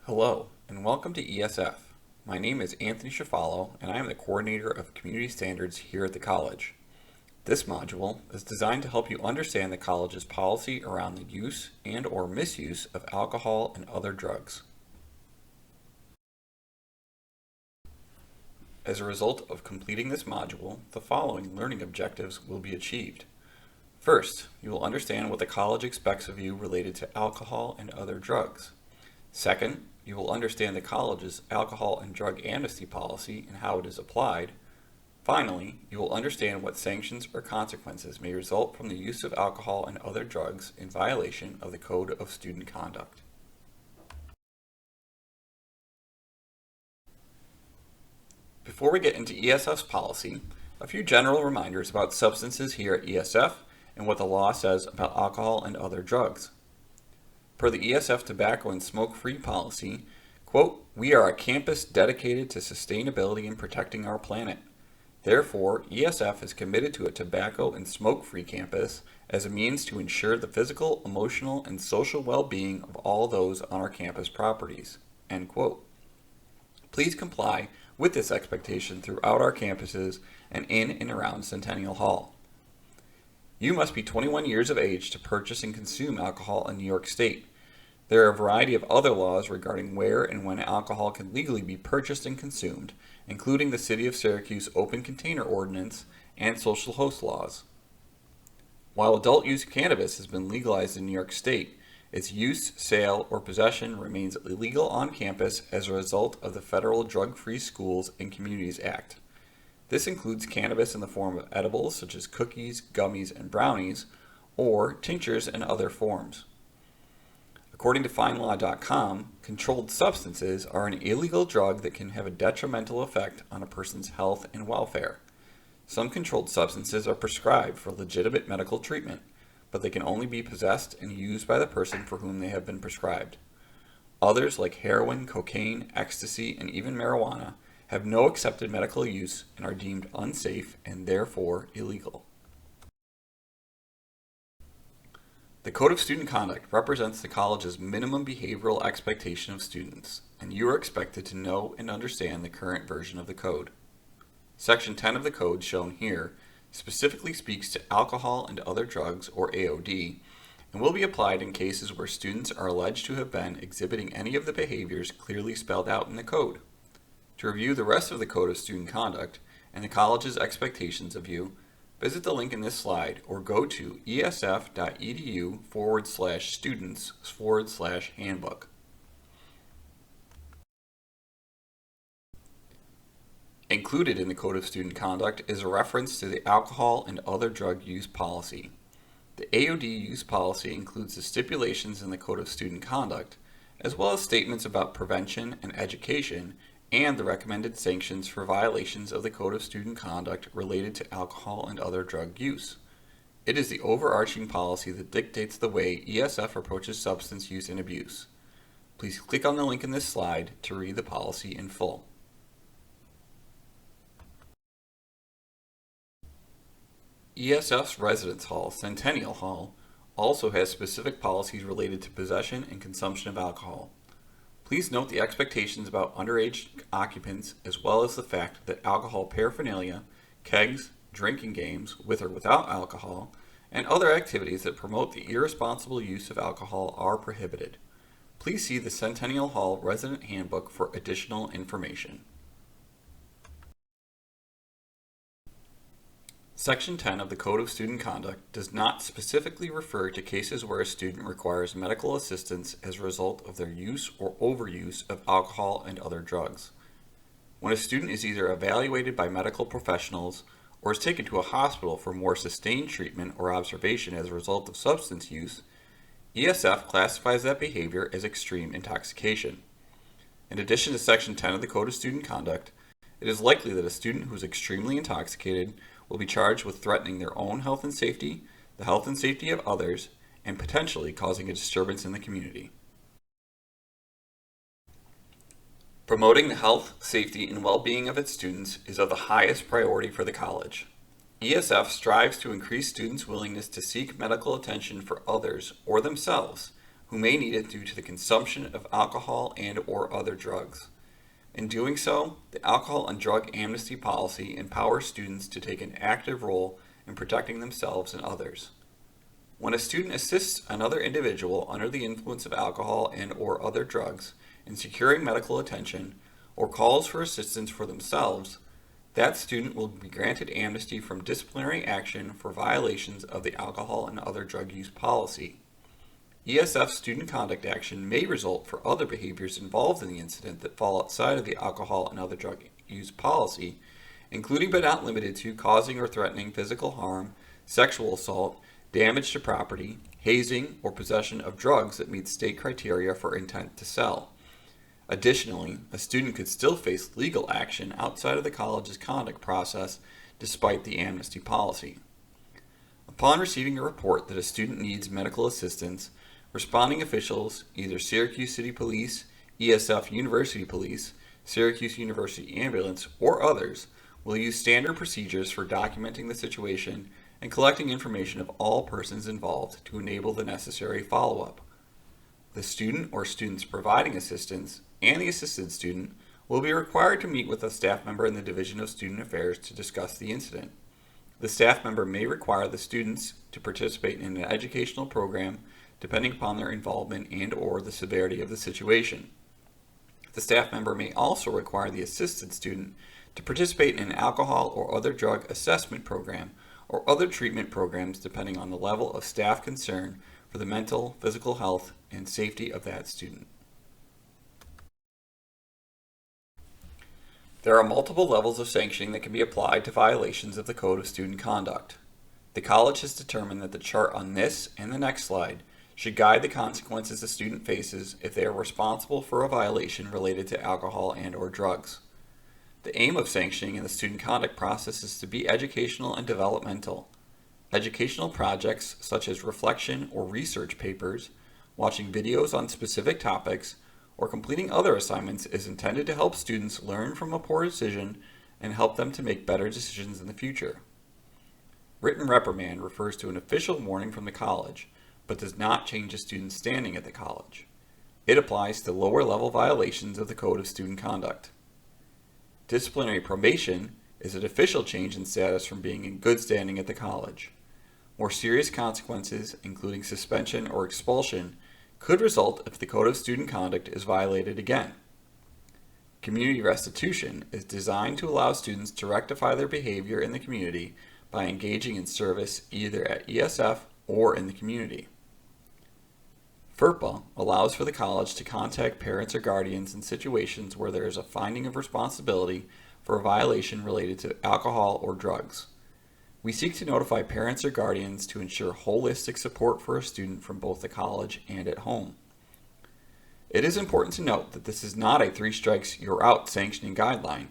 Hello, and welcome to ESF. My name is Anthony Shafalo, and I am the Coordinator of Community Standards here at the college. This module is designed to help you understand the college's policy around the use and/or misuse of alcohol and other drugs. As a result of completing this module, the following learning objectives will be achieved. First, you will understand what the college expects of you related to alcohol and other drugs. Second, you will understand the college's alcohol and drug amnesty policy and how it is applied. Finally, you will understand what sanctions or consequences may result from the use of alcohol and other drugs in violation of the Code of Student Conduct. Before we get into ESF's policy, a few general reminders about substances here at ESF and what the law says about alcohol and other drugs. Per the ESF tobacco and smoke-free policy, quote, "We are a campus dedicated to sustainability and protecting our planet. Therefore, ESF is committed to a tobacco and smoke-free campus as a means to ensure the physical, emotional, and social well-being of all those on our campus properties." End quote. Please comply with this expectation throughout our campuses and in and around Centennial Hall. You must be 21 years of age to purchase and consume alcohol in New York State. There are a variety of other laws regarding where and when alcohol can legally be purchased and consumed, including the City of Syracuse Open Container Ordinance and social host laws. While adult use cannabis has been legalized in New York State, its use, sale, or possession remains illegal on campus as a result of the Federal Drug-Free Schools and Communities Act. This includes cannabis in the form of edibles such as cookies, gummies, and brownies, or tinctures and other forms. According to FindLaw.com, controlled substances are an illegal drug that can have a detrimental effect on a person's health and welfare. Some controlled substances are prescribed for legitimate medical treatment, but they can only be possessed and used by the person for whom they have been prescribed. Others, like heroin, cocaine, ecstasy, and even marijuana, have no accepted medical use and are deemed unsafe and therefore illegal. The Code of Student Conduct represents the college's minimum behavioral expectation of students, and you are expected to know and understand the current version of the code. Section 10 of the code, shown here, specifically speaks to alcohol and other drugs, or AOD, and will be applied in cases where students are alleged to have been exhibiting any of the behaviors clearly spelled out in the code. To review the rest of the Code of Student Conduct and the college's expectations of you, visit the link in this slide or go to esf.edu/students/handbook. Included in the Code of Student Conduct is a reference to the alcohol and other drug use policy. The AOD use policy includes the stipulations in the Code of Student Conduct, as well as statements about prevention and education and the recommended sanctions for violations of the Code of Student Conduct related to alcohol and other drug use. It is the overarching policy that dictates the way ESF approaches substance use and abuse. Please click on the link in this slide to read the policy in full. ESF's Residence Hall, Centennial Hall, also has specific policies related to possession and consumption of alcohol. Please note the expectations about underage occupants, as well as the fact that alcohol paraphernalia, kegs, drinking games, with or without alcohol, and other activities that promote the irresponsible use of alcohol are prohibited. Please see the Centennial Hall Resident Handbook for additional information. Section 10 of the Code of Student Conduct does not specifically refer to cases where a student requires medical assistance as a result of their use or overuse of alcohol and other drugs. When a student is either evaluated by medical professionals or is taken to a hospital for more sustained treatment or observation as a result of substance use, ESF classifies that behavior as extreme intoxication. In addition to Section 10 of the Code of Student Conduct, it is likely that a student who is extremely intoxicated will be charged with threatening their own health and safety, the health and safety of others, and potentially causing a disturbance in the community. Promoting the health, safety, and well-being of its students is of the highest priority for the college. ESF strives to increase students' willingness to seek medical attention for others or themselves who may need it due to the consumption of alcohol and/or other drugs. In doing so, the Alcohol and Drug Amnesty Policy empowers students to take an active role in protecting themselves and others. When a student assists another individual under the influence of alcohol and/or other drugs in securing medical attention or calls for assistance for themselves, that student will be granted amnesty from disciplinary action for violations of the alcohol and other drug use policy. ESF student conduct action may result for other behaviors involved in the incident that fall outside of the alcohol and other drug use policy, including but not limited to causing or threatening physical harm, sexual assault, damage to property, hazing, or possession of drugs that meet state criteria for intent to sell. Additionally, a student could still face legal action outside of the college's conduct process despite the amnesty policy. Upon receiving a report that a student needs medical assistance, responding officials, either Syracuse City Police, ESF University Police, Syracuse University Ambulance, or others, will use standard procedures for documenting the situation and collecting information of all persons involved to enable the necessary follow-up. The student or students providing assistance and the assisted student will be required to meet with a staff member in the Division of Student Affairs to discuss the incident. The staff member may require the students to participate in an educational program depending upon their involvement and/or the severity of the situation. The staff member may also require the assisted student to participate in an alcohol or other drug assessment program or other treatment programs depending on the level of staff concern for the mental, physical health, and safety of that student. There are multiple levels of sanctioning that can be applied to violations of the Code of Student Conduct. The college has determined that the chart on this and the next slide should guide the consequences a student faces if they are responsible for a violation related to alcohol and/or drugs. The aim of sanctioning in the student conduct process is to be educational and developmental. Educational projects such as reflection or research papers, watching videos on specific topics, or completing other assignments is intended to help students learn from a poor decision and help them to make better decisions in the future. Written reprimand refers to an official warning from the college, but does not change a student's standing at the college. It applies to lower level violations of the Code of Student Conduct. Disciplinary probation is an official change in status from being in good standing at the college. More serious consequences, including suspension or expulsion, could result if the Code of Student Conduct is violated again. Community restitution is designed to allow students to rectify their behavior in the community by engaging in service either at ESF or in the community. FERPA allows for the college to contact parents or guardians in situations where there is a finding of responsibility for a violation related to alcohol or drugs. We seek to notify parents or guardians to ensure holistic support for a student from both the college and at home. It is important to note that this is not a 3 strikes you're out sanctioning guideline.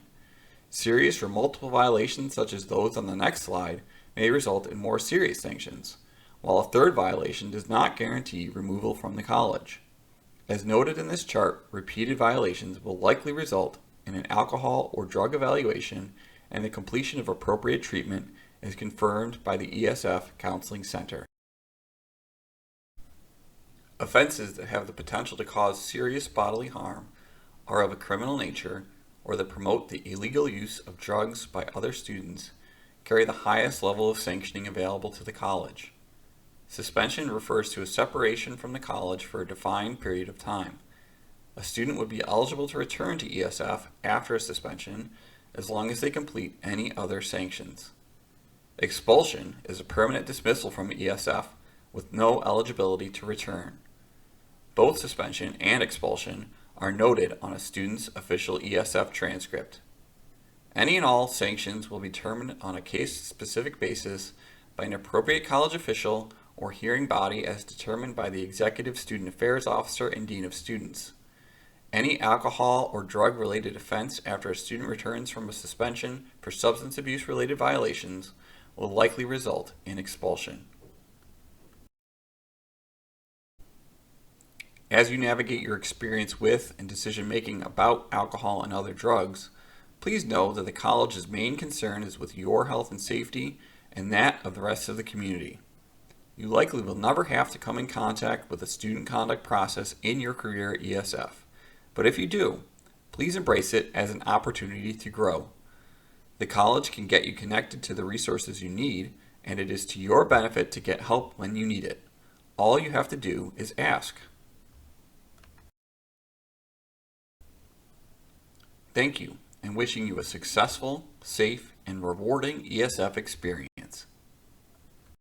Serious or multiple violations such as those on the next slide may result in more serious sanctions, while a third violation does not guarantee removal from the college. As noted in this chart, repeated violations will likely result in an alcohol or drug evaluation and the completion of appropriate treatment as confirmed by the ESF Counseling Center. Offenses that have the potential to cause serious bodily harm are of a criminal nature or that promote the illegal use of drugs by other students carry the highest level of sanctioning available to the college. Suspension refers to a separation from the college for a defined period of time. A student would be eligible to return to ESF after a suspension as long as they complete any other sanctions. Expulsion is a permanent dismissal from ESF with no eligibility to return. Both suspension and expulsion are noted on a student's official ESF transcript. Any and all sanctions will be determined on a case-specific basis by an appropriate college official or hearing body as determined by the Executive Student Affairs Officer and Dean of Students. Any alcohol or drug-related offense after a student returns from a suspension for substance abuse-related violations will likely result in expulsion. As you navigate your experience with and decision-making about alcohol and other drugs, please know that the college's main concern is with your health and safety and that of the rest of the community. You likely will never have to come in contact with the student conduct process in your career at ESF. But if you do, please embrace it as an opportunity to grow. The college can get you connected to the resources you need, and it is to your benefit to get help when you need it. All you have to do is ask. Thank you, and wishing you a successful, safe, and rewarding ESF experience.